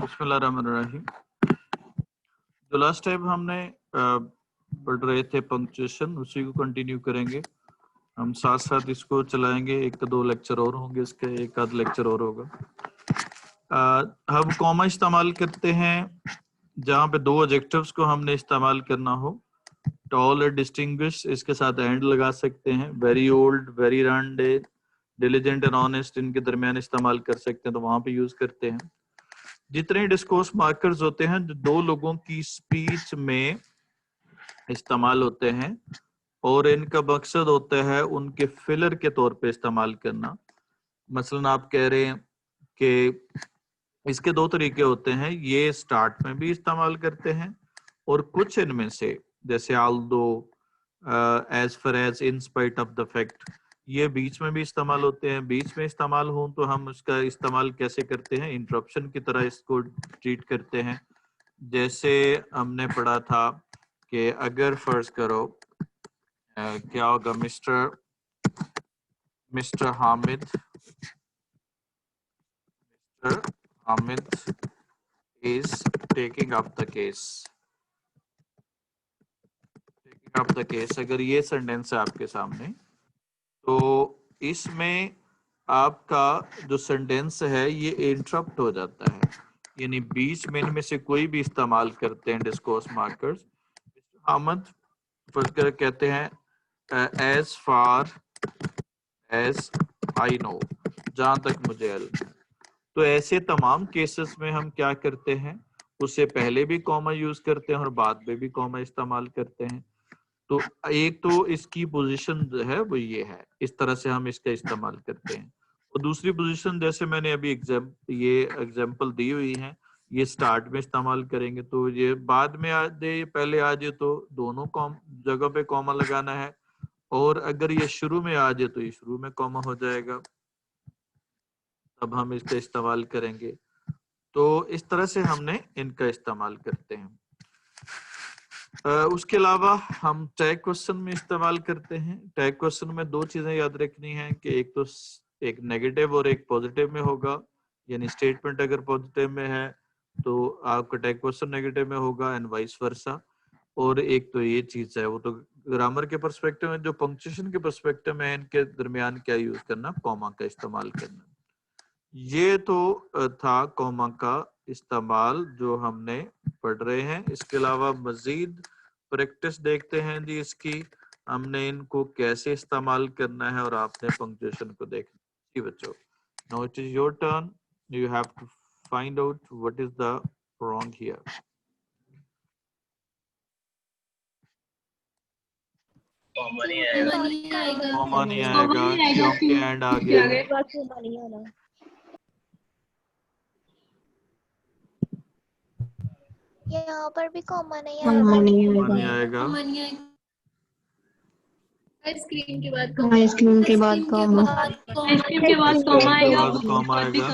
बिस्मिल्लाहिर्रहमानिर्रहीम। जो last time हमने पढ़ रहे थे पंक्चुएशन, उसी को कंटिन्यू करेंगे। हम साथ साथ इसको चलाएंगे। एक दो लेक्चर और होंगे, इसके एक आध लेक्चर और होगा। हम कॉमा इस्तेमाल करते हैं जहाँ पे दो एडजेक्टिव्स को हमने इस्तेमाल करना हो। टॉल और डिस्टिंग्विश, इसके साथ एंड लगा सकते हैं। Very old, very round, diligent and honest, इनके दरमियान इस्तेमाल कर सकते हैं, तो वहां पे यूज करते हैं। जितने डिस्कोर्स मार्कर्स होते हैं जो दो लोगों की स्पीच में इस्तेमाल होते हैं और इनका मकसद होता है उनके फिलर के तौर पे इस्तेमाल करना। मसलन आप कह रहे हैं कि इसके दो तरीके होते हैं, ये स्टार्ट में भी इस्तेमाल करते हैं और कुछ इनमें से जैसे although, as far as, in spite of the fact, ये बीच में भी इस्तेमाल होते हैं। बीच में इस्तेमाल हो तो हम उसका इस्तेमाल कैसे करते हैं, इंटरप्शन की तरह इसको ट्रीट करते हैं। जैसे हमने पढ़ा था कि अगर फर्ज करो क्या होगा, mister Hamid is taking up the case. अगर ये सेंटेंस है आपके सामने, तो इसमें आपका जो सेंटेंस है ये इंटरप्ट हो जाता है, यानी बीच में इनमें से कोई भी इस्तेमाल करते हैं डिस्कोर्स मार्कर्स। हामिद फर्स्ट कहते हैं as far as I know, जहां तक मुझे इल्म है। तो ऐसे तमाम केसेस में हम क्या करते हैं, उससे पहले भी कॉमा यूज करते हैं और बाद में भी कॉमा इस्तेमाल करते हैं। तो एक तो इसकी पोजीशन जो है वो ये है, इस तरह से हम इसका इस्तेमाल करते हैं। और दूसरी पोजीशन जैसे मैंने अभी ये एग्जांपल दी हुई है, ये स्टार्ट में इस्तेमाल करेंगे तो ये बाद में आ जाए, पहले आ जाए तो दोनों जगह पे कॉमा लगाना है, और अगर ये शुरू में आ जाए तो ये शुरू में कॉमा हो जाएगा, तब हम इसका इस्तेमाल करेंगे। तो इस तरह से हमने इनका इस्तेमाल करते हैं। उसके अलावा हम टैग क्वेश्चन में इस्तेमाल करते हैं। टैग क्वेश्चन में दो चीजें याद रखनी है कि एक तो एक नेगेटिव और एक पॉजिटिव में होगा, यानी स्टेटमेंट अगर पॉजिटिव में है तो आपका टैग क्वेश्चन नेगेटिव में होगा एंड वाइस वर्सा। और एक तो ये चीज है, वो तो ग्रामर के पर्सपेक्टिव में, जो पंक्चुएशन के पर्सपेक्टिव में इनके दरमियान क्या यूज करना, कॉमा का इस्तेमाल करना। ये तो था कॉमा का इस्तेमाल जो हमने पढ़ रहे हैं। इसके अलावा मजीद प्रैक्टिस देखते हैं जी इसकी, हमने इनको कैसे इस्तेमाल करना है और आपने पंक्चुएशन को देखना जी बच्चों। Now it is your turn, you have to find out what is the wrong here. Comma नहीं आएगा। कॉमा नहीं आएगा क्योंकि एंड आ गया। यहाँ पर भी कॉमा नहीं आएगा। आइसक्रीम के बाद कॉमा आएगा।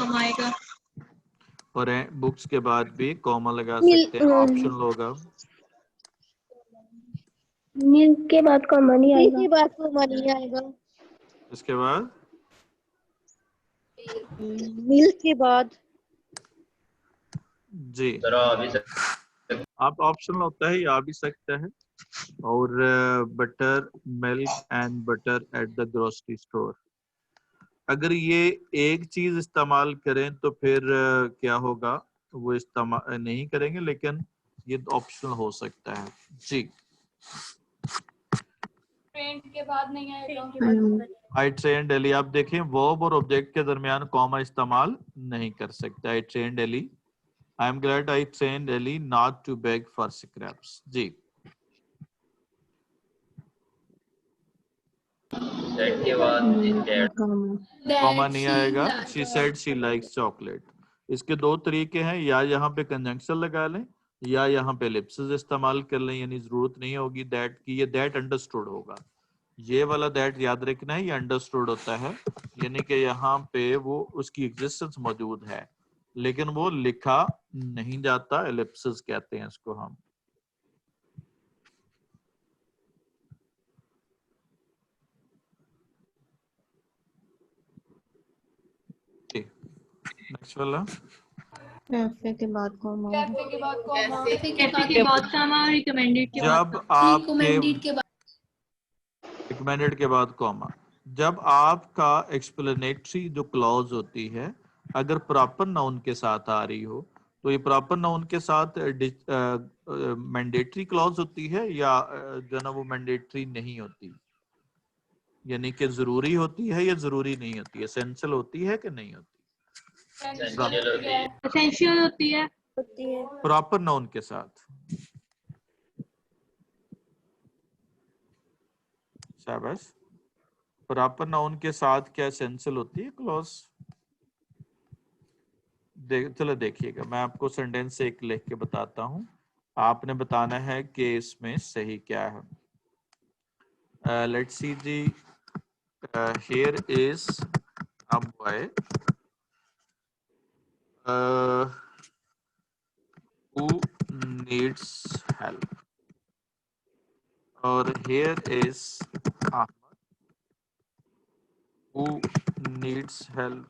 और बुक्स के बाद भी कॉमा लगा सकते हैं, ऑप्शनल होगा। मिल्क के बाद कॉमा नहीं आएगा। इसके बाद मिल्क के बाद जी आप ऑप्शनल होता है, ये आ भी सकता है। और butter, milk and butter at the grocery store, अगर ये एक चीज इस्तेमाल करें तो फिर क्या होगा, वो इस्तेमाल नहीं करेंगे, लेकिन ये ऑप्शनल हो सकता है जी। ट्रेन के बाद नहीं आएगा। आई ट्रेन दिल्ली, आप देखें वर्ब और ऑब्जेक्ट के दरमियान कॉमा इस्तेमाल नहीं कर सकते। I train Delhi, I am glad I train Delhi not to beg for scraps जी। के बाद कॉमा नहीं आएगा। She said she likes chocolate. इसके दो तरीके हैं, या यहाँ पे कंजंक्शन लगा लें या यहाँ पे एलिप्सिस इस्तेमाल कर लें, यानी जरूरत नहीं होगी दैट की, ये दैट अंडरस्टूड होगा। ये वाला दैट याद रखना है, ये अंडरस्टूड होता है, यानी कि यहाँ पे वो उसकी एग्जिस्टेंस मौजूद है लेकिन वो लिखा नहीं जाता, एलिप्सिस कहते हैं इसको हम। नेक्स्ट वाला कैफे के बाद कॉमा। कैफे के बाद कॉमा, कैफे के बाद कॉमा, रिकमेंडेड के बाद जब आपके रिकमेंडेड के बाद रिकमेंडेड के बाद कॉमा, जब आपका एक्सप्लेनेटरी जो क्लॉज होती है अगर प्रॉपर नाउन के साथ आ रही हो तो ये प्रॉपर नाउन के साथ मैंडेटरी क्लॉज होती है या जो ना वो मैंडेटरी नहीं होती, यानी कि जरूरी होती है या जरूरी नहीं होती, एसेंशियल होती है कि नहीं होती, एसेंशियल होती है। प्रॉपर नाउन के साथ। शाबाश। प्रॉपर नाउन के साथ क्या एसेंशियल होती है क्लॉज? चलो देखिएगा, मैं आपको सेंटेंस एक लिख के बताता हूं, आपने बताना है कि इसमें सही क्या है। लेट्स सी जी, here is a boy who needs help, और here is Ahmad who needs help।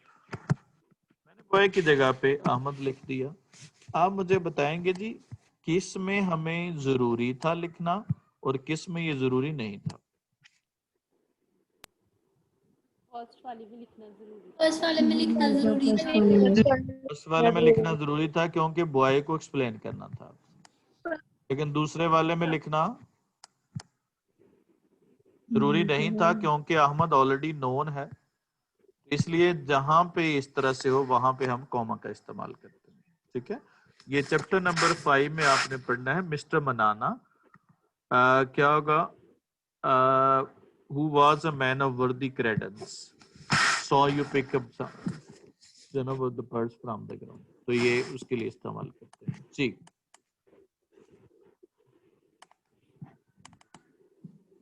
मैंने बॉय की जगह पे अहमद लिख दिया। आप मुझे बताएंगे जी किस में हमें जरूरी था लिखना और किस में ये जरूरी नहीं था? फर्स्ट वाले में लिखना जरूरी फर्स्ट वाले में लिखना जरूरी था क्योंकि बॉय को एक्सप्लेन करना था, लेकिन दूसरे वाले में लिखना जरूरी नहीं था क्योंकि अहमद ऑलरेडी नोन है, इसलिए जहां पे इस तरह से हो वहां पे हम कॉमा का इस्तेमाल करते हैं। ठीक है, ये चैप्टर नंबर 5 में आपने पढ़ना है मिस्टर मनाना। क्या होगा? who was a man of worthy credence, saw you pick up some the birds from the ground, तो ये उसके लिए इस्तेमाल करते हैं जी।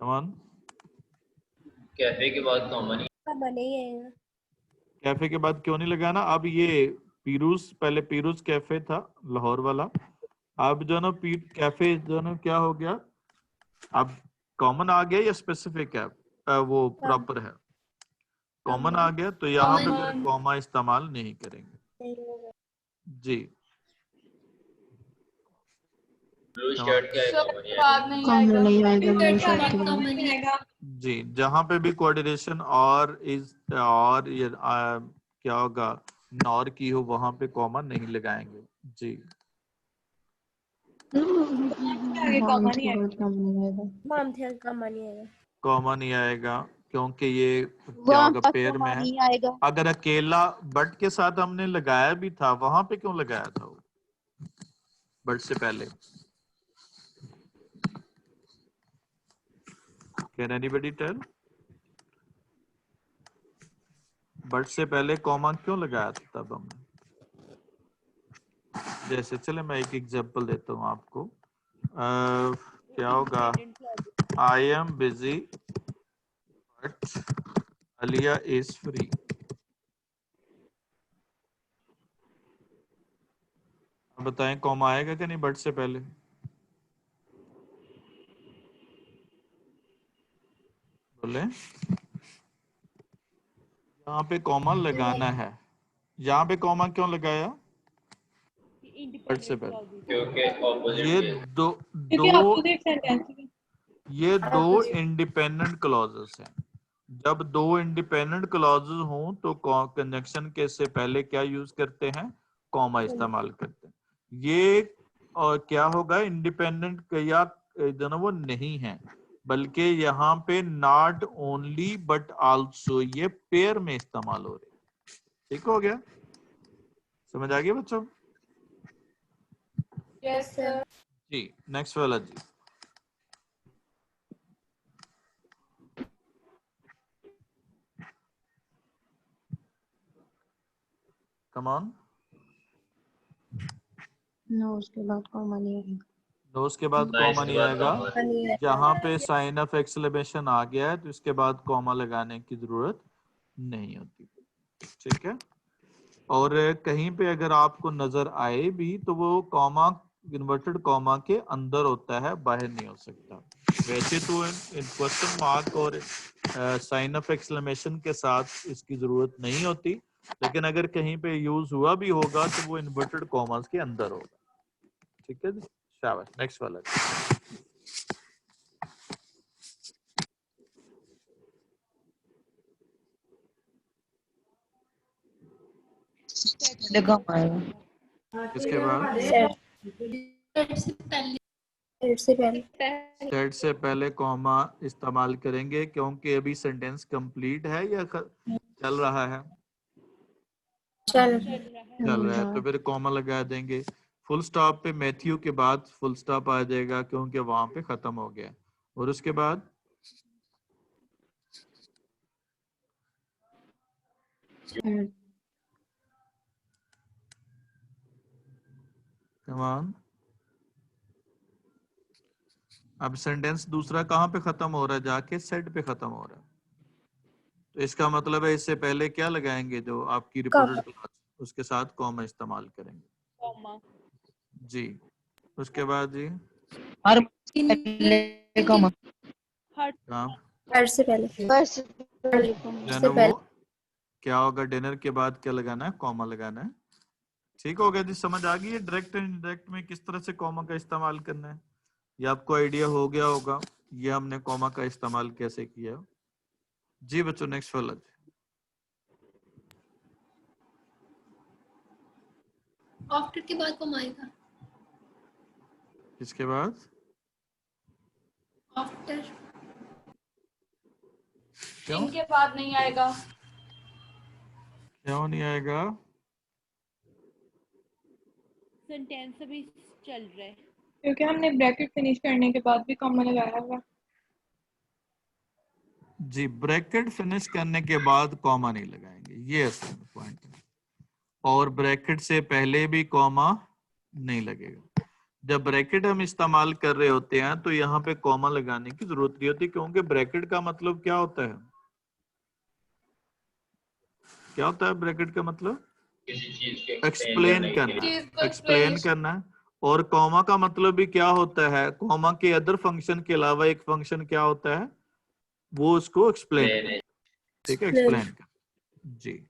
कमान कैफे के बाद कॉमा नहीं है। कैफे के बाद क्यों नहीं लगाना? अब ये पीरूज, पहले पीरूज कैफे था लाहौर वाला, अब जो ना कैफे जो ना क्या हो गया, अब कॉमन आ गया या स्पेसिफिक है? वो प्रॉपर है, कॉमन आ गया, तो यहाँ पे फिर कॉमा इस्तेमाल नहीं करेंगे जी। ब्लू शर्ट का कॉमा नहीं आएगा। जी, जहां पे भी कोऑर्डिनेशन और इज और ये क्या होगा नॉर की हो वहां पे कॉमा नहीं लगाएंगे जी। कॉमा नहीं आएगा क्योंकि ये क्या होगा पेयर में है। अगर अकेला बट के साथ हमने लगाया भी था वहां पे क्यों लगाया था वो बट से पहले? Can anybody tell? बट से पहले कॉमा क्यों लगाया था तब हमने? जैसे चले मैं एक एग्जांपल देता हूँ आपको। क्या होगा? I am busy but Alia is free. बताएं कॉमा आएगा कि नहीं बट से पहले? बोले यहाँ पे कॉमा लगाना है। यहाँ पे कॉमा क्यों लगाया बट से पहले? क्योंकि ये दो इंडिपेंडेंट क्लॉजेस हैं। जब दो इंडिपेंडेंट क्लॉजेस हों तो कंजंक्शन के से पहले क्या यूज करते हैं? कॉमा इस्तेमाल करते हैं। ये और क्या होगा? इंडिपेंडेंट या दोनों वो नहीं है, बल्कि यहाँ पे नॉट ओनली बट आल्सो ये पेयर में इस्तेमाल हो रहे हैं। ठीक हो गया? समझ आ गया बच्चों? यस सर जी। नेक्स्ट वाला जी। Come on. नो उसके बाद कॉमा नहीं आएगा। नो उसके बाद कॉमा नहीं आएगा। जहां पे साइन ऑफ एक्सक्लेमेशन आ गया है तो इसके बाद कॉमा लगाने की जरूरत नहीं होती। ठीक है, और कहीं पे अगर आपको नजर आए भी तो वो कॉमा इन्वर्टेड कॉमा के अंदर होता है, बाहर नहीं हो सकता। वैसे तो क्वेश्चन मार्क और साइन ऑफ एक्सक्लेमेशन के साथ इसकी जरूरत नहीं होती, लेकिन अगर कहीं पे यूज हुआ भी होगा तो वो इन्वर्टेड कॉमास के अंदर होगा। ठीक है जी, शाबाश। नेक्स्ट वाला इसके बाद सेट से पहले कॉमा इस्तेमाल करेंगे क्योंकि अभी सेंटेंस कंप्लीट है या चल रहा है? चल रहा है, तो फिर कॉमा लगा देंगे। फुल स्टॉप पे मैथ्यू के बाद फुल स्टॉप आ जाएगा क्योंकि वहां पे खत्म हो गया। और उसके बाद तमाम। अब सेंटेंस दूसरा कहाँ पे खत्म हो रहा है? जाके सेट पे खत्म हो रहा है। तो इसका मतलब है इससे पहले क्या लगाएंगे? जो आपकी रिपोर्टेड क्लास, उसके साथ कॉमा इस्तेमाल करेंगे। कॉमा जी। उसके बाद जी हर से पहले जाना वो क्या होगा? डिनर के बाद क्या लगाना है? कॉमा लगाना है। ठीक हो गया जी, समझ आ गई है डायरेक्ट एंड इनडायरेक्ट में किस तरह से कॉमा का इस्तेमाल करना है? ये आपको आइडिया हो गया होगा, ये हमने कॉमा का इस्तेमाल कैसे किया। जी बच्चों, नेक्स्ट वाला जी। आफ्टर के बाद कॉमा आएगा। इसके बाद आफ्टर क्यों? इनके बाद नहीं आएगा। क्यों नहीं आएगा? सेंटेंस अभी चल रहा है क्योंकि हमने ब्रैकेट फिनिश करने के बाद भी कॉमा लगाया हुआ। जी, ब्रैकेट फिनिश करने के बाद कॉमा नहीं लगाएंगे, ये असल पॉइंट है। और ब्रैकेट से पहले भी कॉमा नहीं लगेगा। जब ब्रैकेट हम इस्तेमाल कर रहे होते हैं तो यहाँ पे कॉमा लगाने की जरूरत नहीं होती, क्योंकि ब्रैकेट का मतलब क्या होता है? क्या होता है ब्रैकेट का मतलब? किसी चीज के एक्सप्लेन करना, एक्सप्लेन करना। और कॉमा का मतलब भी क्या होता है? कॉमा के अदर फंक्शन के अलावा एक फंक्शन क्या होता है? वो उसको एक्सप्लेन, ठीक है, एक्सप्लेन कर। जी।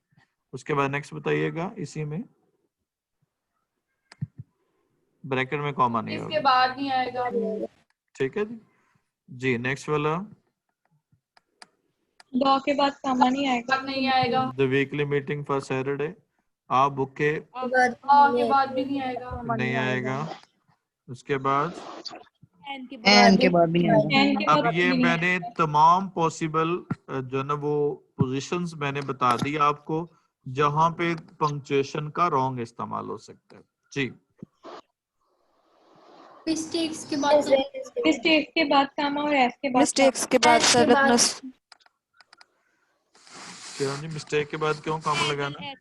उसके बाद नेक्स्ट बताइएगा। इसी में ब्रैकेट में कॉमा नहीं होगा, इसके बाद नहीं आएगा। ठीक है जी। जी नेक्स्ट वाला, दो के बाद कॉमा नहीं आएगा। नहीं आएगा। The weekly meeting for Saturday. आप बुक के के बाद भी नहीं आएगा। नहीं आएगा। उसके बाद एन के बाद भी नहीं अब ये मैंने तमाम पॉसिबल जो ना वो पोजीशंस मैंने बता दी आपको जहां पे पंक्चुएशन का रॉन्ग इस्तेमाल हो सकता है। जी। मिस्टेक्स के बाद मिस्टेक्स के बाद कॉमा और एस के बाद मिस्टेक्स के बाद सर रखना। क्यों नहीं? मिस्टेक के बाद क्यों कॉमा लगाना?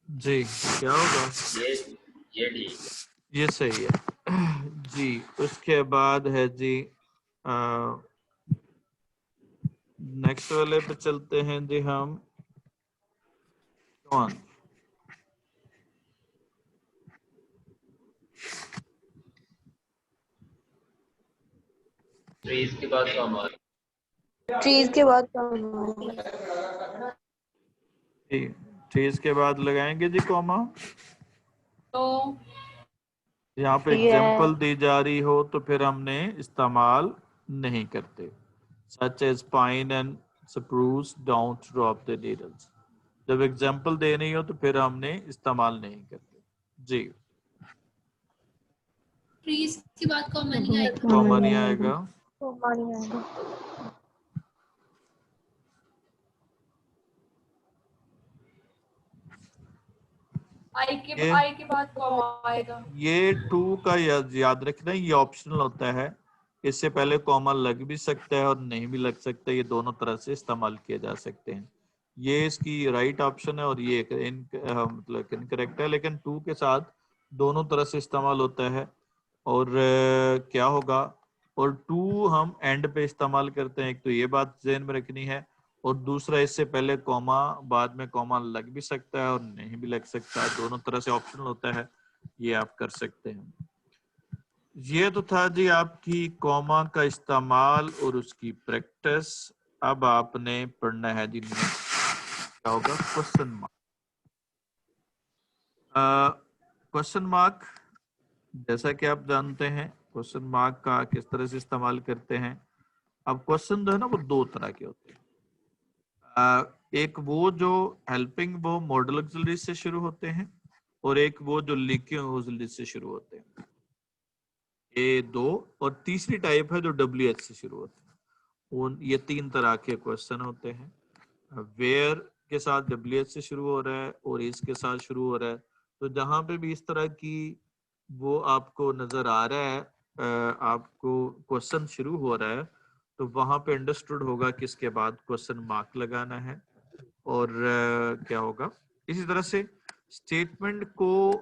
जी क्या होगा? ये ठीक है, ये सही है जी। उसके बाद है जी नेक्स्ट वाले पे चलते हैं जी हम। कौन? ट्रीज के बाद कॉमा। ट्रीज के बाद ट्रीज के बाद लगाएंगे जी कॉमा। तो यहाँ पे एग्जाम्पल दी जा रही हो तो फिर हमने इस्तेमाल नहीं करते। Such as pine and spruce don't drop the needles. जब एग्जाम्पल देनी हो तो फिर हमने इस्तेमाल नहीं करते। जी। ट्रीज के बाद कॉमा नहीं आएगा। कॉमा नहीं आएगा। आई के बाद कॉमा आएगा। ये टू का याद रखना, ये ऑप्शनल होता है। इससे पहले कॉमा लग भी सकता है और नहीं भी लग सकता, ये दोनों तरह से इस्तेमाल किए जा सकते हैं। ये इसकी राइट ऑप्शन है और ये मतलब इनकरेक्ट है, लेकिन टू के साथ दोनों तरह से इस्तेमाल होता है। और क्या होगा? और टू हम एंड पे इस्तेमाल करते हैं, एक तो ये बात ज़हन में रखनी है। और दूसरा, इससे पहले कॉमा, बाद में कॉमा लग भी सकता है और नहीं भी लग सकता है, दोनों तरह से ऑप्शनल होता है, ये आप कर सकते हैं। ये तो था जी आपकी कॉमा का इस्तेमाल और उसकी प्रैक्टिस। अब आपने पढ़ना है जी क्या होगा, क्वेश्चन मार्क। क्वेश्चन मार्क जैसा कि आप जानते हैं क्वेश्चन मार्क का किस तरह से इस्तेमाल करते हैं। अब क्वेश्चन जो है ना वो दो तरह के होते हैं। एक वो जो हेल्पिंग वो मॉडल ऑक्सिलरी से शुरू होते हैं और एक वो जो लिंकिंग ऑक्सिलरी से शुरू होते हैं, ये दो। और तीसरी टाइप है जो WH से शुरू होते हैं। उन ये तीन तरह के क्वेश्चन होते हैं। वेयर के साथ WH से शुरू हो रहा है और इसके साथ शुरू हो रहा है। तो जहां पे भी इस तरह की वो आपको नजर आ रहा है, आपको क्वेश्चन शुरू हो रहा है, तो वहां पे अंडरस्टूड होगा कि इसके बाद क्वेश्चन मार्क लगाना है। और क्या होगा, इसी तरह से स्टेटमेंट को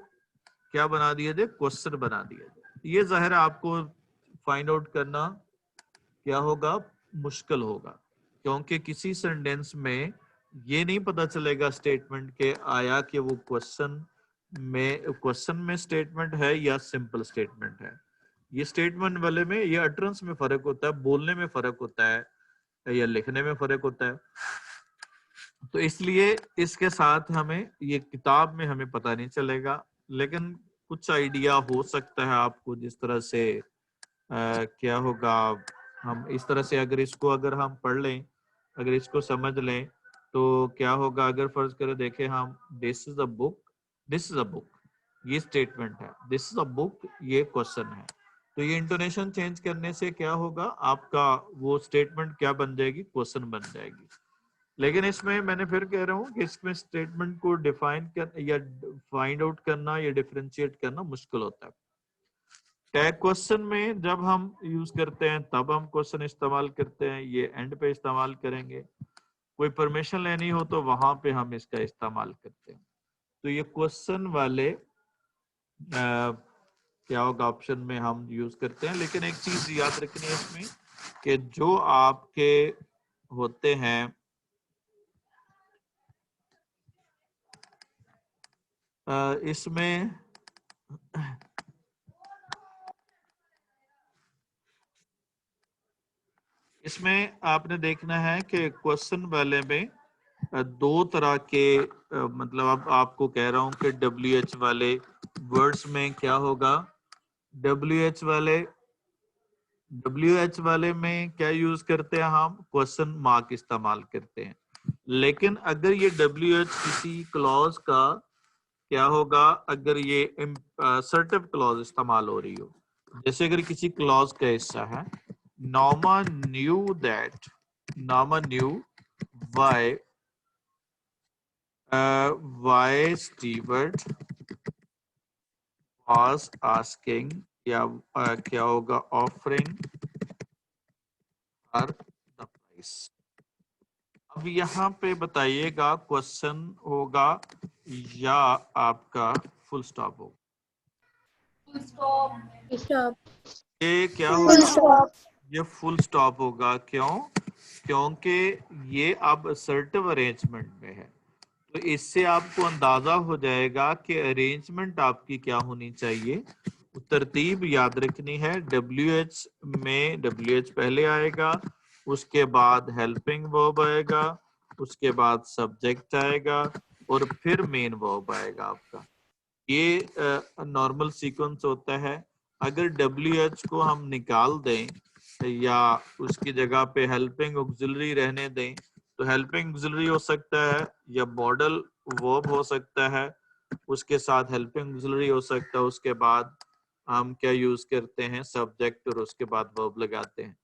क्या बना दिया जाए, क्वेश्चन बना दिया जाए। ये जाहिर है आपको फाइंड आउट करना क्या होगा, मुश्किल होगा, क्योंकि किसी सेंटेंस में ये नहीं पता चलेगा स्टेटमेंट के आया कि वो क्वेश्चन में स्टेटमेंट है या सिंपल स्टेटमेंट है। ये स्टेटमेंट वाले में ये अटरेंस में फर्क होता है, बोलने में फर्क होता है या लिखने में फर्क होता है। तो इसलिए इसके साथ हमें ये किताब में हमें पता नहीं चलेगा, लेकिन कुछ आइडिया हो सकता है आपको जिस तरह से क्या होगा। हम इस तरह से अगर हम पढ़ लें, अगर इसको समझ लें तो क्या होगा। अगर फर्ज करें देखें हम, this is a book, this is a book, ये स्टेटमेंट है, दिस इज अ बुक ये क्वेश्चन है। तो ये इंटोनेशन चेंज करने से क्या होगा, आपका वो स्टेटमेंट क्या बन जाएगी, क्वेश्चन बन जाएगी। लेकिन इसमें मैंने फिर कह रहा हूँ कि इसमें स्टेटमेंट को डिफाइन कर या फाइंड आउट करना या डिफरेंशिएट करना मुश्किल होता है। टैग क्वेश्चन में जब हम यूज करते हैं तब हम क्वेश्चन इस्तेमाल करते हैं, ये एंड पे इस्तेमाल करेंगे। कोई परमिशन लेनी हो तो वहां पे हम इसका इस्तेमाल करते हैं। तो ये क्वेश्चन वाले क्या होगा ऑप्शन में हम यूज करते हैं। लेकिन एक चीज याद रखनी है इसमें कि जो आपके होते हैं इसमें आपने देखना है कि क्वेश्चन वाले में दो तरह के मतलब अब आपको कह रहा हूं कि WH वाले वर्ड्स में क्या होगा। WH वाले में क्या यूज करते हैं, हम क्वेश्चन मार्क इस्तेमाल करते हैं। लेकिन अगर ये WH किसी क्लॉज का क्या होगा, अगर ये असर्टिव क्लॉज इस्तेमाल हो रही हो, जैसे अगर किसी क्लॉज का हिस्सा है, Norma knew why Stewart was asking या क्या होगा, offering her the price। अब यहाँ पे बताइएगा क्वेश्चन होगा या आपका फुल स्टॉप होगा। ये क्या होगा, ये फुल स्टॉप होगा। क्यों? क्योंकि ये अब असर्टिव अरेंजमेंट में है। तो इससे आपको अंदाजा हो जाएगा कि अरेंजमेंट आपकी क्या होनी चाहिए। तरतीब याद रखनी है, WH में WH पहले आएगा, उसके बाद हेल्पिंग वर्ब आएगा, उसके बाद सब्जेक्ट आएगा और फिर मेन वर्ब आएगा आपका। ये नॉर्मल सीक्वेंस होता है। अगर WH को हम निकाल दें या उसकी जगह पे हेल्पिंग ऑक्सिलरी रहने दें, तो हेल्पिंग ऑक्सिलरी हो सकता है या मॉडल वर्ब हो सकता है, उसके साथ हेल्पिंग ऑक्सिलरी हो सकता है, उसके बाद हम क्या यूज करते हैं, सब्जेक्ट, और उसके बाद वर्ब लगाते हैं।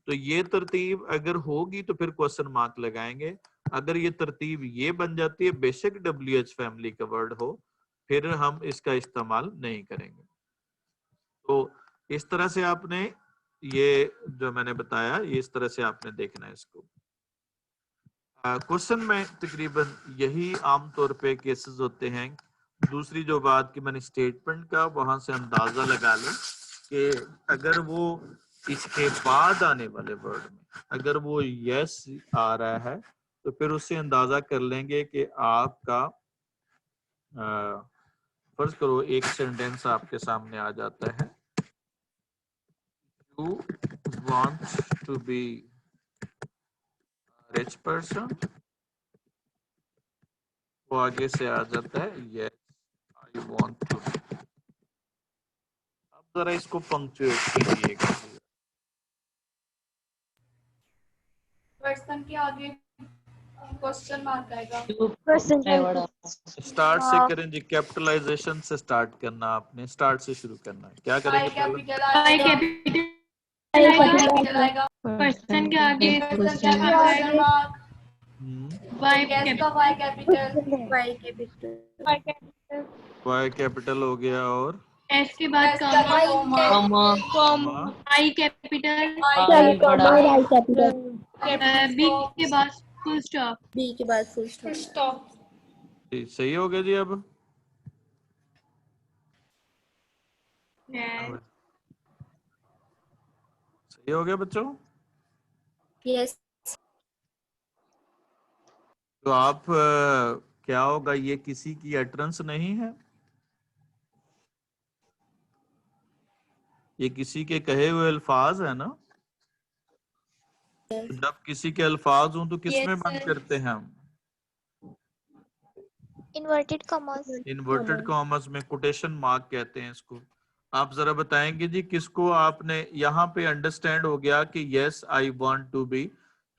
तो ये तरतीब अगर होगी तो फिर क्वेश्चन मार्क लगाएंगे। अगर ये तरतीब ये बन जाती है, बेशक WH फैमिली का वर्ड हो, फिर हम इसका इस्तेमाल नहीं करेंगे। तो इस तरह से आपने ये जो मैंने बताया, ये इस तरह से आपने देखना है इसको। क्वेश्चन में तकरीबन यही आमतौर पे केसेस होते हैं। दूसरी जो बात कि मैंने स्टेटमेंट का, वहां से अंदाजा लगा लें कि अगर वो इसके बाद आने वाले वर्ड में अगर वो यस आ रहा है तो फिर उससे अंदाजा कर लेंगे कि आपका फर्ज करो एक सेंटेंस आपके सामने आ जाता है you want to be a rich person, वो आगे से आ जाता है yes I want to. अब जरा इसको पंक्चुएट कीजिएगा। पर्सन के आगे क्वेश्चन मार्क आएगा। स्टार्ट से करें जी, कैपिटलाइजेशन से स्टार्ट करना, आपने स्टार्ट से शुरू करना है। क्या आई करेंगे? कैपिटल आई आएगा। कैपिटल आई कैपिटल आएगा। पर्सन के आगे पर्सन का क्वेश्चन मार्क। वाई गैस का वाई कैपिटल। वाई कैपिटल हो गया और एस के बाद एस का comma. I capital I capital B के बाद फुल स्टॉप स्टॉप। जी, सही हो गया जी। अब सही हो गया बच्चों। यस तो आप क्या होगा, ये किसी की अटरेंस नहीं है, ये किसी के कहे हुए अल्फाज है ना। जब किसी के अल्फाज हों तो किसमें बंद करते हैं हम? इन्वर्टेड कॉमास इन्वर्टेड कॉमर्स में कोटेशन मार्क कहते हैं इसको। आप जरा बताएंगे जी, किसको आपने यहाँ पे अंडरस्टैंड हो गया कि yes I want to be,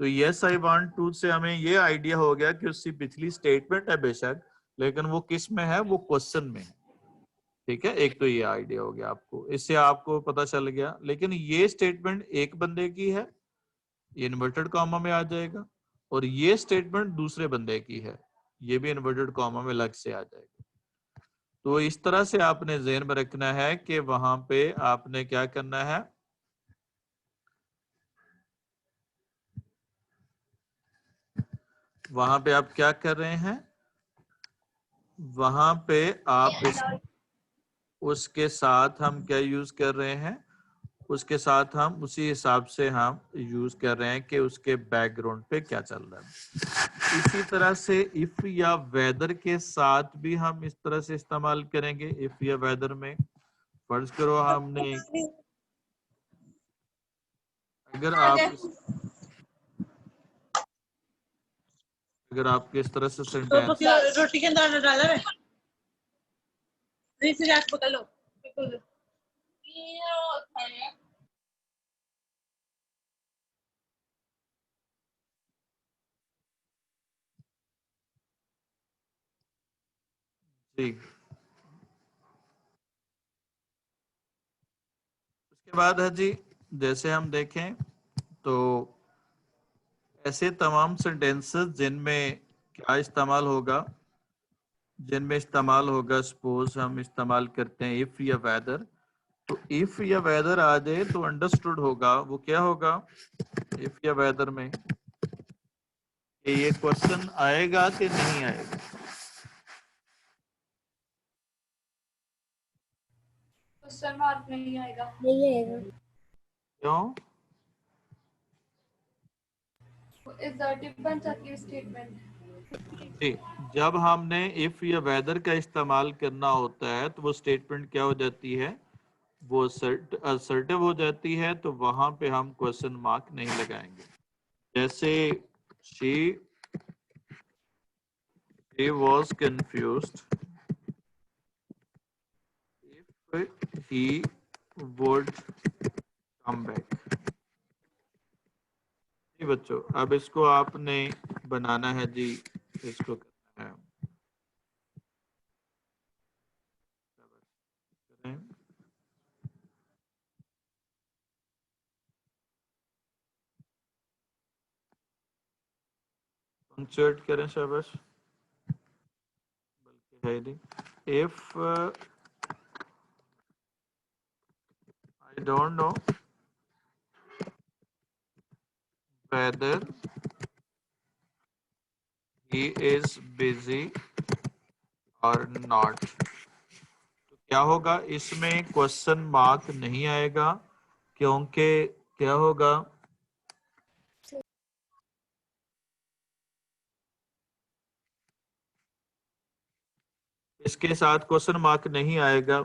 तो यस आई वांट टू से हमें ये आइडिया हो गया कि उसकी पिछली स्टेटमेंट है बेशक, लेकिन वो किस में है, वो क्वेश्चन में है। ठीक है, एक तो ये आइडिया हो गया आपको, इससे आपको पता चल गया। लेकिन ये स्टेटमेंट एक बंदे की है, ये इन्वर्टेड कॉमा में आ जाएगा, और ये स्टेटमेंट दूसरे बंदे की है, ये भी इन्वर्टेड कॉमा में अलग से आ जाएगा। तो इस तरह से आपने ज़हन में रखना है कि वहां पे आपने क्या करना है, वहां पे आप क्या कर रहे हैं, वहां पे आप उसके साथ हम क्या यूज कर रहे हैं, उसके साथ हम उसी हिसाब से हम यूज कर रहे हैं कि उसके बैकग्राउंड पे क्या चल रहा है। इसी तरह से इफ या वेदर के साथ भी हम इस तरह से इस्तेमाल करेंगे। इफ या वेदर में फर्ज करो हमने, अगर आप इस तरह से सेंटेंस, रोटी के अंदर डाला है से जाके पकड़ लो। जी उसके बाद है जी, जैसे हम देखें तो ऐसे तमाम सेंटेंसेस जिनमें क्या इस्तेमाल होगा, सपोज हम इस्तेमाल करते हैं इफ या वेदर, तो इफ या वेदर आ जाए तो अंडरस्टूड होगा वो क्या होगा इफ या वेदर में, कि ये क्वेश्चन आएगा कि नहीं आएगा। क्वेश्चन मार्क नहीं आएगा। क्यों? असर्टिव बन जाती है स्टेटमेंट। जी, जब हमने इफ या वेदर का इस्तेमाल करना होता है तो वो स्टेटमेंट क्या हो जाती है, वो असर्टिव हो जाती है, तो वहां पे हम क्वेश्चन मार्क नहीं लगाएंगे। जैसे she was confused if he would come back। जी बच्चों, अब इसको आपने बनाना है जी, इसको करना है, पंक्चुएट करें शाबाश, बल्कि है नहीं। If I don't know whether he is busy or not, तो क्या होगा, इसमें क्वेश्चन मार्क नहीं आएगा, क्योंकि क्या होगा, इसके साथ क्वेश्चन मार्क नहीं आएगा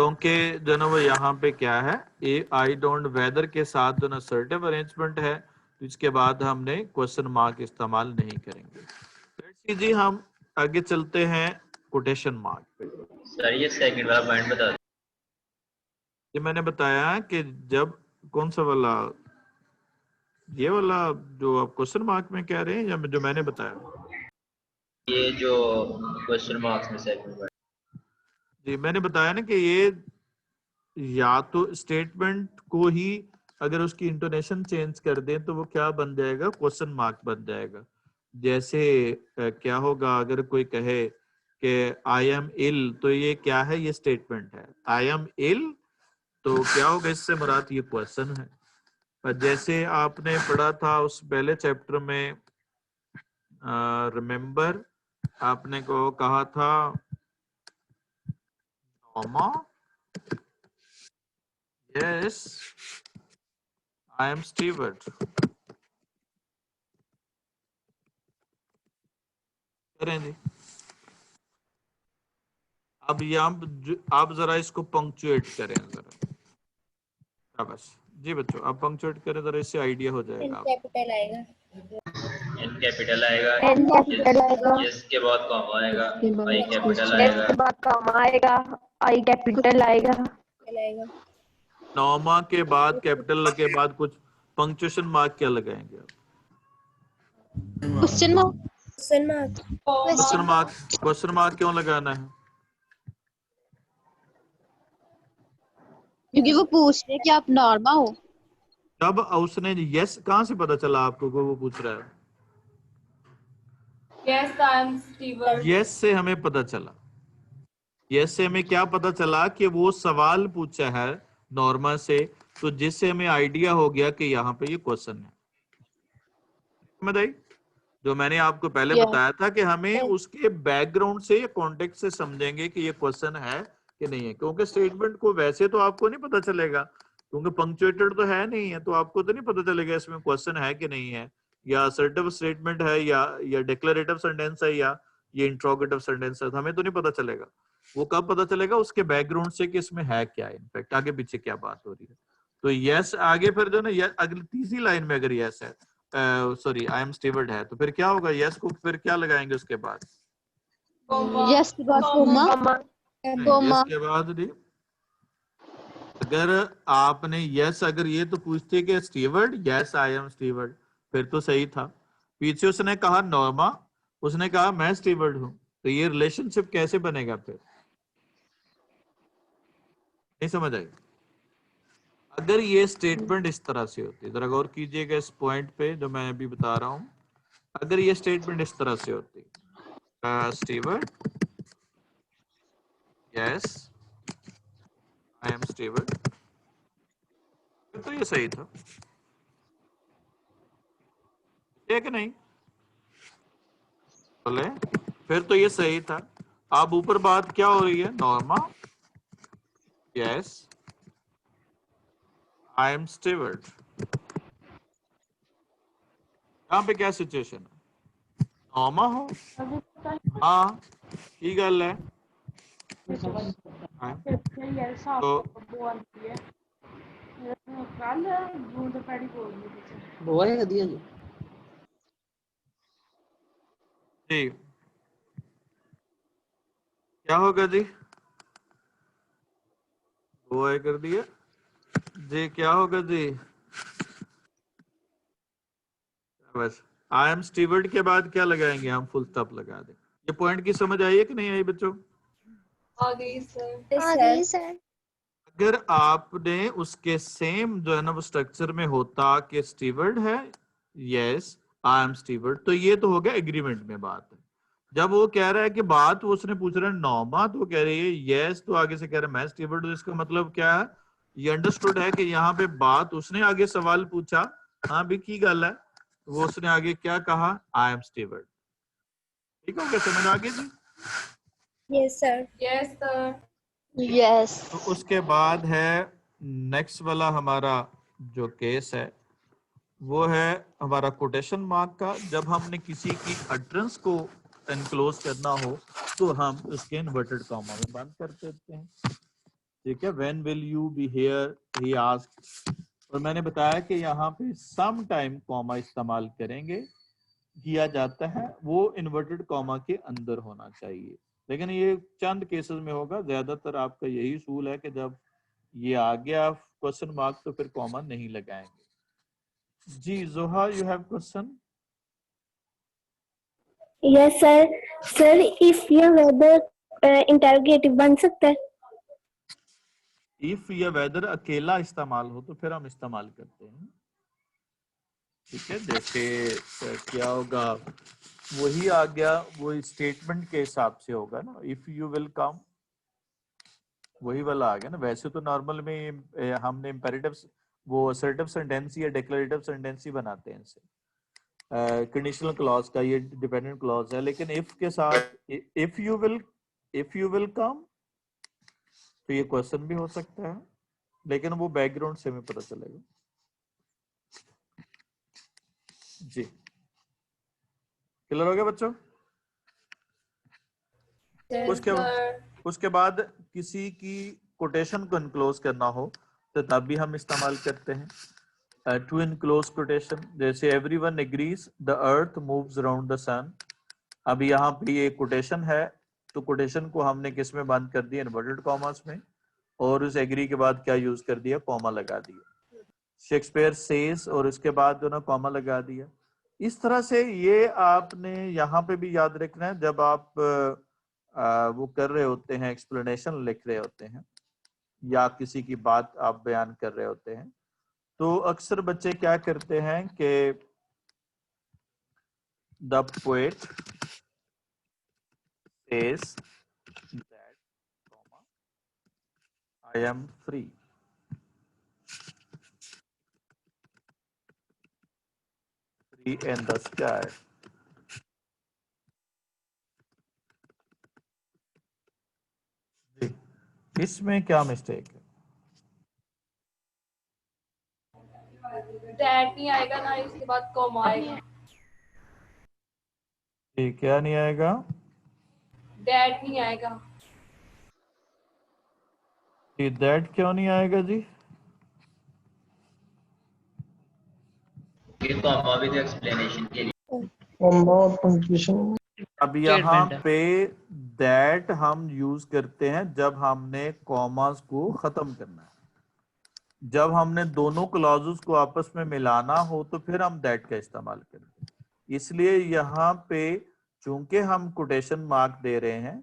क्योंकि जो ना वो यहाँ पे क्या है, ए आई डोंट वेदर के साथ जो ना असर्टिव अरेंजमेंट है, तो इसके बाद हमने क्वेश्चन मार्क इस्तेमाल नहीं करेंगे। लेट्स सी जी, हम आगे चलते हैं कोटेशन मार्क पे। सर ये सेकंड वाला पॉइंट बता दो। ये मैंने बताया कि जब कौन सा वाला, ये वाला जो आप क्वेश्चन मार्क में कह रहे हैं या जो मैंने बताया? ये जो क्वेश्चन मार्क्स में सेकंड पॉइंट, जी मैंने बताया ना कि ये या तो स्टेटमेंट को ही अगर उसकी इंटोनेशन चेंज कर दें तो वो क्या बन जाएगा, क्वेश्चन मार्क बन जाएगा। जैसे क्या होगा अगर कोई कहे कि आई एम इल, तो ये क्या है, ये स्टेटमेंट है। आई एम इल तो क्या होगा, इससे मुराद ये क्वेश्चन है। पर जैसे आपने पढ़ा था उस पहले चैप्टर में, रिमेम्बर आपने को कहा था Norma, yes I am Stewart, करें जी। अब आप जरा इसको पंक्चुएट करें जरा, बस जी बच्चों आप पंक्चुएट करें जरा, इससे आइडिया हो जाएगा। कैपिटल आएगा, एन कैपिटल आएगा, एन कैपिटल आएगा, एस के बाद कॉमा आएगा, आई कैपिटल एस आएगा, के बाद कॉमा आएगा, आई कैपिटल आएगा। नॉर्मा के बाद कैपिटल के बाद कुछ पंक्चुएशन मार्क क्या लगाएंगे आप? Question mark, question mark, question mark, question mark क्यों लगाना है? क्योंकि वो पूछ रहे कि आप नॉर्मा हो। जब उसने यस, कहाँ से पता चला आपको को वो पूछ रहा है? Yes, I am Stewart. Yes से हमें पता चला, यस से हमें क्या पता चला कि वो सवाल पूछा है नॉर्मा से, तो जिससे हमें आइडिया हो गया कि यहाँ पे ये क्वेश्चन है। समझ आई? जो मैंने आपको पहले बताया था कि हमें उसके बैकग्राउंड से या कॉन्टेक्स्ट से समझेंगे कि ये क्वेश्चन है कि नहीं है, क्योंकि स्टेटमेंट को वैसे तो आपको नहीं पता चलेगा, क्योंकि पंक्चुएटेड तो है नहीं है, तो आपको तो नहीं पता चलेगा इसमें क्वेश्चन है कि नहीं है, या असर्टिव स्टेटमेंट है या डिक्लेरेटिव सेंटेंस है या ये इंट्रोगेटिव सेंटेंस है, तो हमें तो नहीं पता चलेगा। वो कब पता चलेगा? उसके बैकग्राउंड से कि इसमें है क्या, इनफैक्ट आगे पीछे क्या बात हो रही है। तो यस आगे फिर जो ना अगली तीसरी लाइन में अगर यस है, सॉरी आई एम स्टीवर्ड है, तो फिर क्या होगा, यस को फिर क्या लगाएंगे उसके बाद? यस के बाद कोमा, यस के बाद नहीं, अगर आपने यस, अगर ये तो पूछते कि steward, yes I am steward, फिर तो सही था। पीछे उसने कहा नॉर्मा, उसने कहा मैं स्टीवर्ड हूं, तो ये रिलेशनशिप कैसे बनेगा फिर? नहीं समझ आई? अगर ये स्टेटमेंट इस तरह से होती, जरा गौर कीजिएगा इस पॉइंट पे जो मैं अभी बता रहा हूं, अगर ये स्टेटमेंट इस तरह से होती, steward, yes I am steward, तो ये सही था, है कि नहीं? बोले फिर तो ये सही था। अब ऊपर बात क्या हो रही है, Norma, yes I am steward, यहाँ पे क्या सिचुएशन है? नॉर्मा हो, हाँ की गल है, तो जी क्या होगा जी, वो है कर दिया जी, क्या होगा जी, बस आई एम स्टीवर्ड के बाद क्या लगाएंगे हम, फुल स्टॉप लगा दें। ये पॉइंट की समझ आई है कि नहीं आई बच्चों? आ गई सर। अगर आपने उसके सेम जो है ना वो स्ट्रक्चर में होता कि स्टीवर्ड है, यस आई एम स्टीवर्ड, तो ये तो हो गया एग्रीमेंट में बात है। जब वो कह रहा है कि बात उसने पूछ रहा है नॉर्मा, तो कह रही है यस, तो आगे से कह रहा है मैं स्टीवर्ड हूं, इसका मतलब क्या है, ये अंडरस्टूड है कि यहाँ पे बात उसने आगे सवाल पूछा, हाँ भी की गल है, वो उसने आगे क्या कहा, आई एम स्टीवर्ड। ठीक हो गया, समझ आ गई जी? Yes sir, yes sir. Yes. तो उसके बाद है नेक्स्ट वाला हमारा जो केस है वो है हमारा कोटेशन मार्क का। जब हमने किसी की अटरेंस को एनक्लोज करना हो तो हम उसके इन्वर्टेड कॉमा में बंद कर देते हैं। ठीक है, when will you be here he asked. और मैंने बताया कि यहाँ पे सम टाइम कॉमा इस्तेमाल करेंगे, किया जाता है, वो इन्वर्टेड कॉमा के अंदर होना चाहिए। लेकिन ये चंद केसेस में होगा, ज्यादातर आपका यही उसूल है कि जब ये आ गया क्वेश्चन मार्क तो फिर कॉमा नहीं लगाएंगे। जी जोहा, you have question? Yes sir. Sir if ये वेदर इंटरोगेटिव बन सकता है? इफ या वेदर अकेला इस्तेमाल हो तो फिर हम इस्तेमाल करते हैं। ठीक है, जैसे क्या होगा, वही आ गया, वो स्टेटमेंट के हिसाब से होगा ना, इफ यू विल कम, वही वाला आ गया ना। वैसे तो नॉर्मल में हमने इम्पेरेटिव, वो असर्टिव सेंटेंस या डिक्लेरेटिव सेंटेंस ही बनाते हैं इसे, कंडीशनल क्लॉज का, ये डिपेंडेंट क्लॉज है। लेकिन इफ के साथ इफ यू विल कम तो ये क्वेश्चन भी हो सकता है, लेकिन वो बैकग्राउंड से हमें पता चलेगा। जी क्लियर हो गया बच्चों? उसके बाद किसी की कोटेशन को इनक्लोज करना हो तो तब भी हम इस्तेमाल करते हैं टू इनक्लोज कोटेशन। जैसे everyone agrees the earth moves around the sun. अब यहाँ पे ये कोटेशन है, तो कोटेशन को हमने किस में बंद कर दिया, इन्वर्टेड कॉमास में, और उस एग्री के बाद क्या यूज कर दिया, कॉमा लगा दिया। शेक्सपियर सेज और उसके बाद जो ना कॉमा लगा दिया। इस तरह से ये आपने यहाँ पे भी याद रखना है जब आप वो कर रहे होते हैं, एक्सप्लेनेशन लिख रहे होते हैं या किसी की बात आप बयान कर रहे होते हैं, तो अक्सर बच्चे क्या करते हैं कि the poet says that, I am free. Free in the sky. इसमें क्या मिस्टेक है? दैट नहीं आएगा ना, इसके बाद कॉमा आएगा। ठीक, क्या नहीं आएगा? दैट नहीं आएगा। दैट क्यों नहीं आएगा जी? ये कॉमा भी तो एक्सप्लेनेशन के लिए। अब यहाँ पे दैट हम यूज करते हैं जब हमने कॉमास को खत्म करना है। जब हमने दोनों क्लॉजेस को आपस में मिलाना हो तो फिर हम दैट का इस्तेमाल करते हैं। इसलिए यहाँ पे चूंकि हम कोटेशन मार्क दे रहे हैं,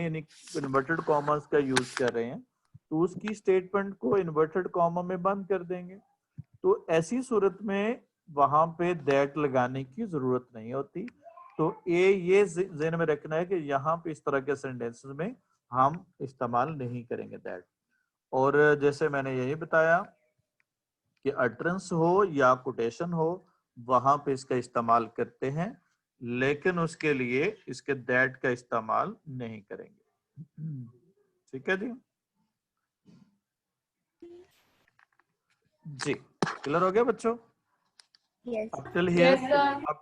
यानी इन्वर्टेड कॉमास का यूज कर रहे हैं, तो उसकी स्टेटमेंट को इन्वर्टेड कॉमा में बंद कर देंगे। तो ऐसी सूरत में वहां पे दैट लगाने की जरूरत नहीं होती। तो ये ज़हन में रखना है कि यहाँ पे इस तरह के सेंटेंसेस में हम इस्तेमाल नहीं करेंगे दैट। और जैसे मैंने यही बताया कि अटरेंस हो या कोटेशन हो, वहां पे इसका इस्तेमाल करते हैं, लेकिन उसके लिए इसके दैट का इस्तेमाल नहीं करेंगे। ठीक है जी? जी क्लियर हो गया बच्चों? Yes Up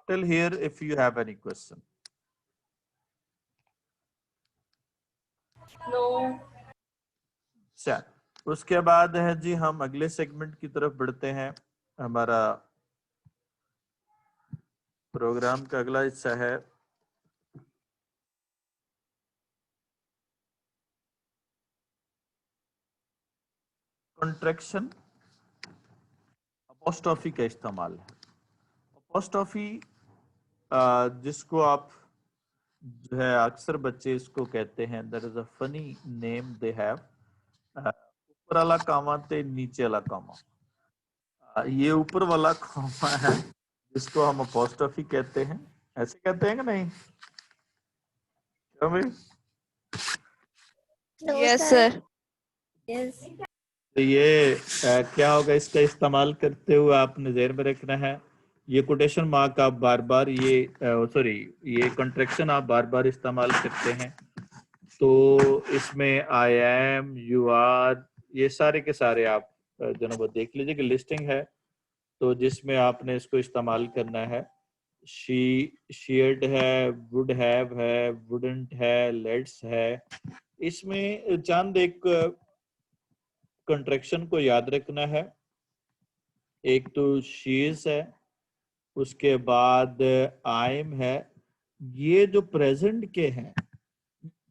till here, if you have any question. No. चल, उसके बाद है जी, हम अगले सेगमेंट की तरफ बढ़ते हैं। हमारा प्रोग्राम का अगला हिस्सा है कॉन्ट्रैक्शन। अपोस्ट्रोफी का इस्तेमाल है। अपोस्ट्रोफी जिसको आप जो है अक्सर बच्चे इसको कहते हैं, that is a funny name they have, ऊपर वाला कामा ते नीचे वाला कामा। ये ऊपर वाला कामा है जिसको हम अपोस्ट्रोफी कहते हैं। ऐसे कहते हैं कि नहीं? क्यों भाई? Yes sir. यस तो ये क्या होगा, इसका इस्तेमाल करते हुए आपने ज़हन में रखना है, ये कोटेशन मार्क आप बार बार, ये कॉन्ट्रैक्शन आप बार बार इस्तेमाल करते हैं। तो इसमें आई एम, यू आर, ये सारे के सारे आप जनाब देख लीजिए कि लिस्टिंग है, तो जिसमें आपने इसको इस्तेमाल करना है। शी, शेयर्ड है, वुड हैव है, वुडंट है, लेट्स है, इसमें चंद एक कंट्रैक्शन को याद रखना है। एक तो शीज है, उसके बाद आइम है। ये जो प्रेजेंट के हैं,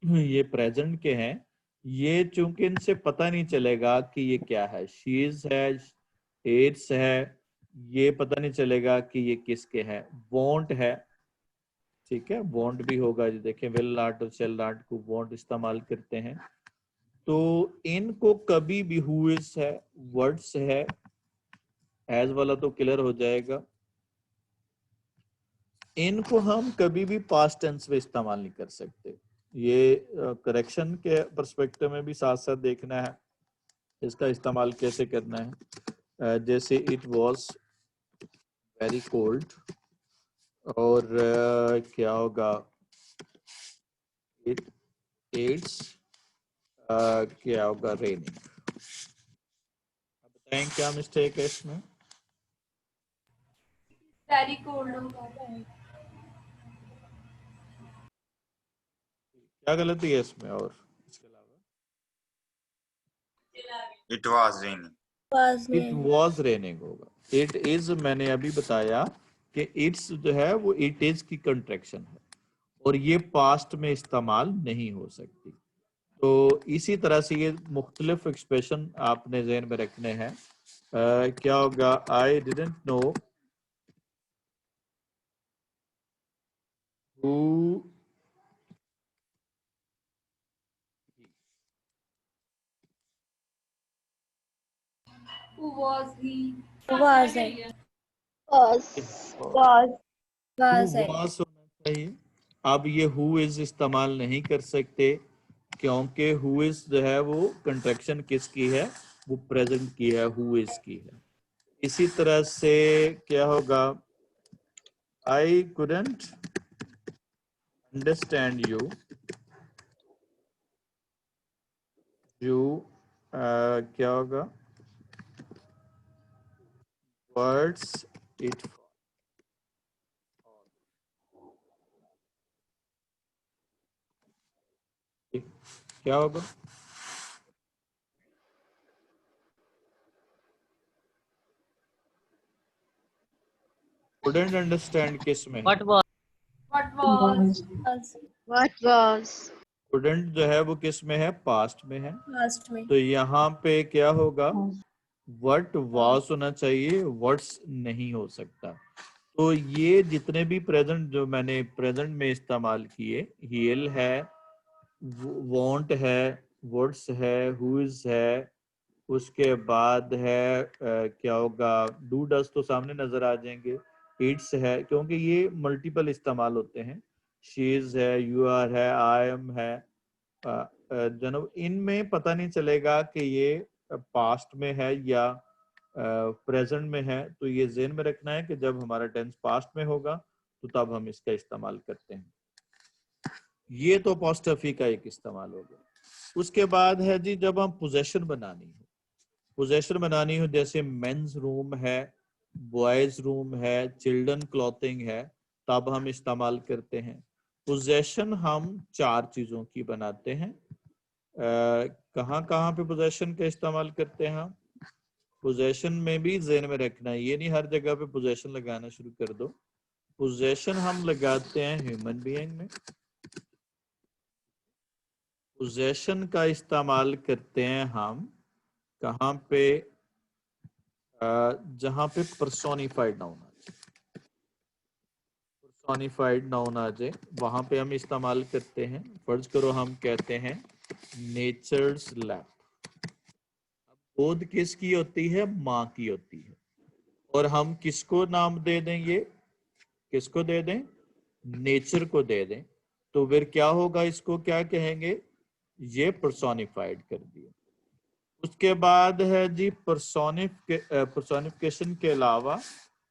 ये प्रेजेंट के हैं, ये चूंकि इनसे पता नहीं चलेगा कि ये क्या है, शीज है, इट्स है, ये पता नहीं चलेगा कि ये किसके हैं। वॉन्ट है, ठीक है, वॉन्ट भी होगा। ये देखें, विल नॉट और शैल नॉट को वॉन्ट इस्तेमाल करते हैं। तो इनको कभी भी हु इज है, वर्ड्स है, एज वाला तो क्लियर हो जाएगा। इनको हम कभी भी पास्ट टेंस में इस्तेमाल नहीं कर सकते। ये करेक्शन के पर्सपेक्टिव में भी साथ साथ देखना है इसका इस्तेमाल कैसे करना है। जैसे इट वॉज वेरी कोल्ड, और क्या होगा, इट्स क्या होगा, रेनिंग। बताएं क्या मिस्टेक है इसमें? वेरी कोल्ड होगा। क्या गलती है इसमें? और इसके अलावा it was raining, it was raining होगा। इट इज, मैंने अभी बताया कि इट्स जो है वो इट इज की कंट्रैक्शन है और ये पास्ट में इस्तेमाल नहीं हो सकती। तो इसी तरह से ये मुख्तलिफ एक्सप्रेशन आपने ज़हन में रखने हैं। क्या होगा, I didn't know who Who was he? Was है, was was है। होना चाहिए। अब ये हु इज इस्तेमाल नहीं कर सकते क्योंकि हु इज जो है वो कंट्रैक्शन किसकी है, वो प्रेजेंट की है, हु इज की है। इसी तरह से क्या होगा, I couldn't understand you, you क्या होगा, वर्ड्स इट, क्या होगा, couldn't understand किस में, What was? what was couldn't जो है वो किस में है, पास्ट में है। Past में। तो यहाँ पे क्या होगा, what was होना चाहिए, वर्ड्स नहीं हो सकता। तो ये जितने भी प्रेजेंट जो मैंने प्रेजेंट में इस्तेमाल किए, heal है, want है, वर्ड्स है, whose है, उसके बाद है क्या होगा, डू डस तो सामने नजर आ जाएंगे, इट्स है क्योंकि ये मल्टीपल इस्तेमाल होते हैं, शीज है, यू आर है, आई एम है। जनाब इनमें पता नहीं चलेगा कि ये पास्ट में है या प्रेजेंट में है। तो ये ज़हन में रखना है कि जब हमारा टेंस पास्ट में होगा तो तब हम इसका इस्तेमाल करते हैं। ये तो अपोस्ट्रोफी का एक इस्तेमाल हो गया। उसके बाद है जी, जब हम पोजेशन बनानी हो, पोजेशन बनानी हो, जैसे मेंस रूम है, बॉयज रूम है, चिल्ड्रन क्लॉथिंग है, तब हम इस्तेमाल करते हैं। पोजेशन हम 4 चीजों की बनाते हैं। कहाँ कहाँ पे पोजेशन का इस्तेमाल करते हैं हम? पोजेशन में भी ज़हन में रखना है, ये नहीं हर जगह पे पोजेशन लगाना शुरू कर दो। पोजेशन हम लगाते हैं ह्यूमन बीइंग में। पोजेशन का इस्तेमाल करते हैं हम कहाँ पे, जहां पे पर्सोनिफाइड नाउन आ जाए, पर्सोनिफाइड नाउन आ जाए वहां पे हम इस्तेमाल करते हैं। फर्ज करो हम कहते हैं नेचर्स लैप। गोद किसकी होती है? माँ की होती है। और हम किसको नाम दे दें? ये किसको दे दें? नेचर को दे दें। तो फिर क्या होगा, इसको क्या कहेंगे? ये पर्सोनिफाइड कर दिया। उसके बाद है जी पर्सोनिफिकेशन के अलावा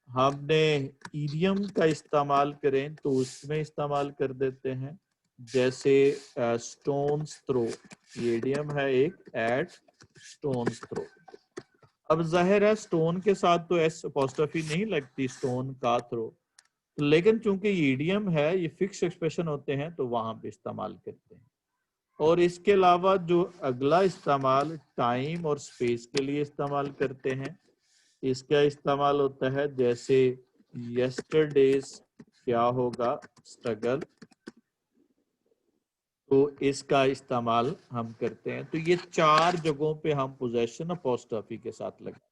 हमने ईडियम का इस्तेमाल करें तो उसमें इस्तेमाल कर देते हैं, जैसे स्टोन्स थ्रो, ये ईडियम है एक, एट स्टोन्स थ्रो। अब जाहिर है स्टोन के साथ तो एस अपोस्ट्रोफी नहीं लगती, स्टोन का थ्रो, लेकिन चूंकि ये ईडियम है, ये फिक्स एक्सप्रेशन होते हैं तो वहां पे इस्तेमाल करते हैं। और इसके अलावा जो अगला इस्तेमाल टाइम और स्पेस के लिए इस्तेमाल करते हैं, इसका इस्तेमाल होता है जैसे यस्टरडेज क्या होगा स्ट्रगल, तो इसका इस्तेमाल हम करते हैं। तो ये 4 जगहों पे हम पोजेशन अपोस्ट्रोफी के साथ लगे।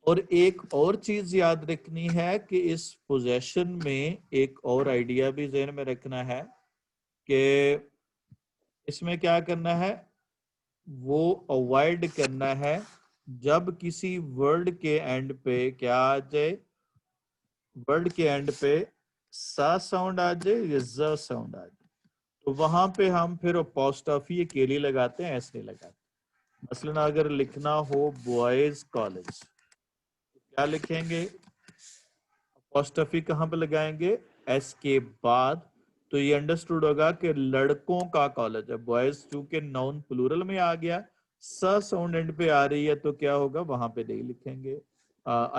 और एक और चीज याद रखनी है कि इस पोजेशन में एक और आइडिया भी ज़हन में रखना है कि इसमें क्या करना है, वो अवॉइड करना है जब किसी वर्ड के एंड पे क्या आ जाए, वर्ड के एंड पे सा साउंड आ जाए या ज साउंड आ जाए, तो वहां पे हम फिर अपोस्ट्रोफी अकेली लगाते हैं, ऐसे नहीं लगाते। मसलन अगर लिखना हो बॉयज कॉलेज, क्या लिखेंगे, अपोस्ट्रोफी कहाँ पे लगाएंगे, एस के बाद। तो ये अंडरस्टूड होगा कि लड़कों का कॉलेज है। बॉयज चूंकि नाउन प्लूरल में आ गया, स साउंड एंड पे आ रही है, तो क्या होगा, वहां पे नहीं लिखेंगे,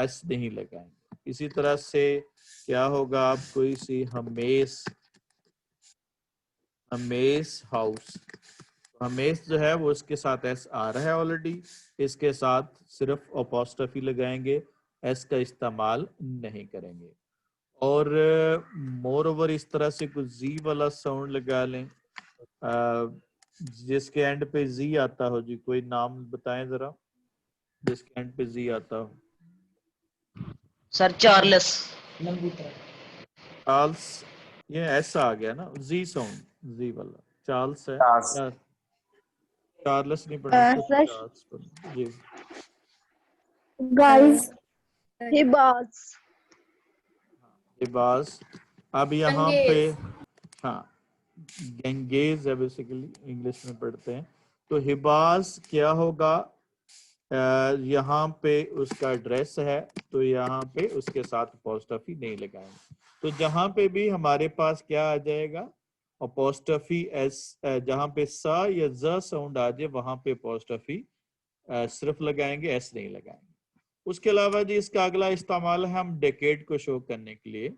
एस नहीं लगाएंगे। इसी तरह से क्या होगा, आप कोई सी हमेश, हमेश हाउस, हमेश जो है वो इसके साथ एस आ रहा है ऑलरेडी, इसके साथ सिर्फ अपोस्ट्रोफी लगाएंगे, एस का इस्तेमाल नहीं करेंगे। और मोर ओवर इस तरह से कुछ जी वाला साउंड लगा लें, जिसके एंड पे जी आता हो। जी कोई नाम बताएं जरा जिसके एंड पे जी आता हो। Sir Charles. चार्ल्स, ये ऐसा आ गया ना, जी साउंड, जी वाला चार्ल्स है, चार्ल्स नहीं पढ़ना, सर चार्ल्स पढ़ना। जी गर्ल्स हिबाज। हिबाज। अब यहाँ पे हाँ गेंगेज है, बेसिकली इंग्लिश में पढ़ते हैं। तो हिबाज क्या होगा, यहाँ पे उसका एड्रेस है, तो यहाँ पे उसके साथ अपोस्ट्रोफी नहीं लगाएंगे। तो जहाँ पे भी हमारे पास क्या आ जाएगा, अपोस्ट्रोफी एस, जहाँ पे सा या ज साउंड आ जाए वहां पे अपोस्ट्रोफी सिर्फ लगाएंगे, एस नहीं लगाएंगे। उसके अलावा जी इसका अगला इस्तेमाल है हम डेकेड को शो करने के लिए।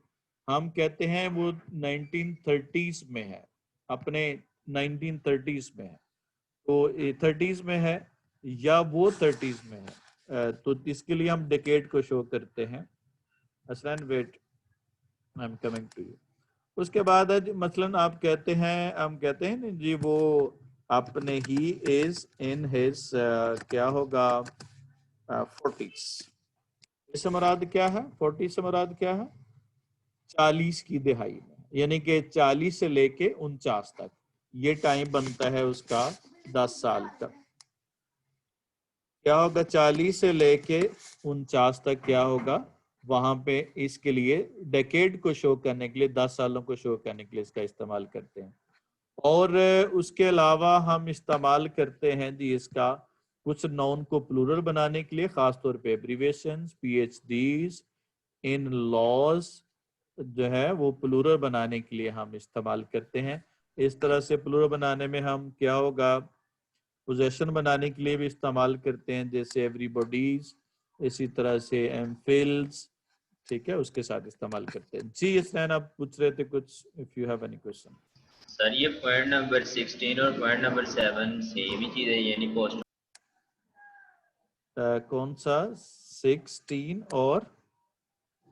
हम कहते हैं वो 1930s में है, अपने 1930s में है, तो 30s में है या वो 30s में है, तो इसके लिए हम डेकेड को शो करते हैं। असलन wait, I am coming to you. उसके बाद है मसलन आप कहते हैं, हम कहते हैं ना जी वो अपने ही इज इन हिज क्या होगा 40s। इससे मुराद क्या है, 40 से मुराद क्या है, 40 की दिहाई में, यानी कि 40 से लेके 49 तक, ये टाइम बनता है उसका 10 साल तक। क्या होगा 40 से लेके 49 तक क्या होगा वहां पे, इसके लिए डेकेड को शो करने के लिए, 10 सालों को शो करने के लिए इसका इस्तेमाल करते हैं। और उसके अलावा हम इस्तेमाल करते हैं जी इसका कुछ नाउन को प्लूरल बनाने के लिए, खासतौर पे एब्रीविएशंस, पीएचडीज, इन लॉज जो है वो प्लूरल बनाने के लिए हम इस्तेमाल करते हैं। इस तरह से प्लूरल बनाने में हम क्या होगा, पोजेशन बनाने के लिए भी इस्तेमाल करते हैं, जैसे एवरीबॉडीज, इसी तरह से एमफिल्स, ठीक है, उसके साथ इस्तेमाल करते हैं। जी इसनैन आप पूछ रहे थे कुछ, if you have any question. Sir ये पॉइंट नंबर 16 और पॉइंट नंबर 7 सेम ही चीज है, यानी पोस्ट कौन सा 16 और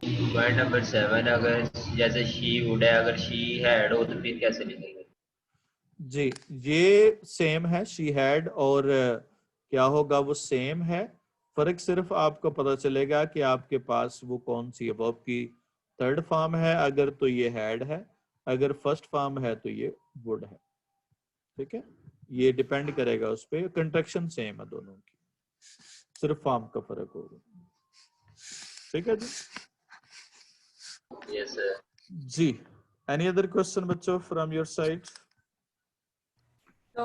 पॉइंट नंबर 7, अगर जैसे शी वुड है, अगर शी हैड हो तो फिर कैसे लिखेंगे? जी ये सेम है, शी हैड, और क्या होगा वो सेम है। फर्क सिर्फ आपको पता चलेगा कि आपके पास वो कौन सी वर्ब की थर्ड फॉर्म है, अगर तो ये हैड है, अगर फर्स्ट फॉर्म है तो ये वुड है, ठीक है। ये डिपेंड करेगा उस पर, कंट्रक्शन सेम है दोनों की, सिर्फ फॉर्म का फर्क होगा, ठीक है जी। Yes sir. जी एनी अदर क्वेश्चन बच्चों फ्रॉम योर साइड? तो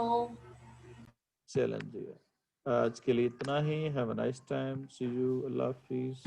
चलें जी, आज के लिए इतना ही। Have a nice time, see you, अल्लाह हाफिज।